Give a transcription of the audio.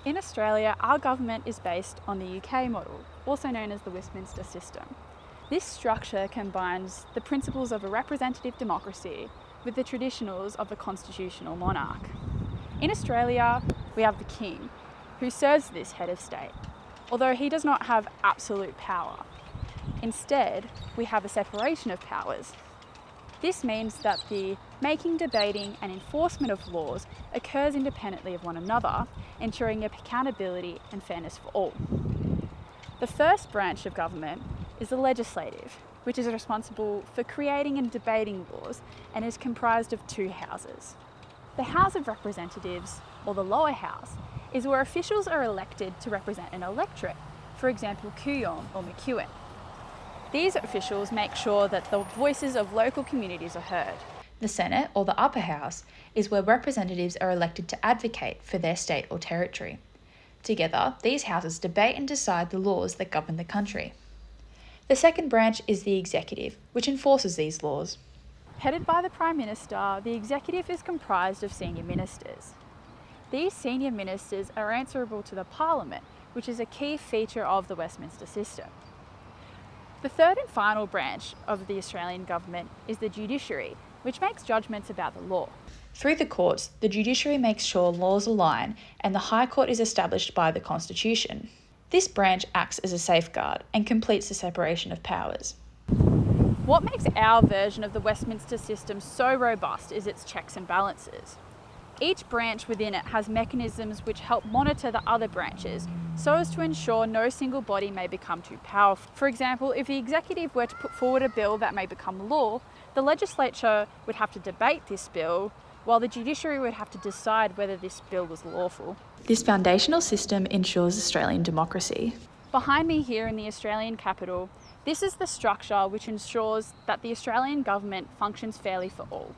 In Australia, our government is based on the UK model, also known as the Westminster system. This structure combines the principles of a representative democracy with the traditionals of a constitutional monarch. In Australia, we have the King, who serves as this head of state, although he does not have absolute power. Instead, we have a separation of powers. This means that the making, debating and enforcement of laws occurs independently of one another, ensuring accountability and fairness for all. The first branch of government is the legislative, which is responsible for creating and debating laws and is comprised of two houses. The House of Representatives, or the lower house, is where officials are elected to represent an electorate, for example Kooyong or McEwen. These officials make sure that the voices of local communities are heard. The Senate, or the upper house, is where representatives are elected to advocate for their state or territory. Together, these houses debate and decide the laws that govern the country. The second branch is the executive, which enforces these laws. Headed by the Prime Minister, the executive is comprised of senior ministers. These senior ministers are answerable to the Parliament, which is a key feature of the Westminster system. The third and final branch of the Australian government is the judiciary, which makes judgments about the law. Through the courts, the judiciary makes sure laws align and the High Court is established by the Constitution. This branch acts as a safeguard and completes the separation of powers. What makes our version of the Westminster system so robust is its checks and balances. Each branch within it has mechanisms which help monitor the other branches so as to ensure no single body may become too powerful. For example, if the executive were to put forward a bill that may become law, the legislature would have to debate this bill, while the judiciary would have to decide whether this bill was lawful. This foundational system ensures Australian democracy. Behind me here in the Australian capital, this is the structure which ensures that the Australian government functions fairly for all.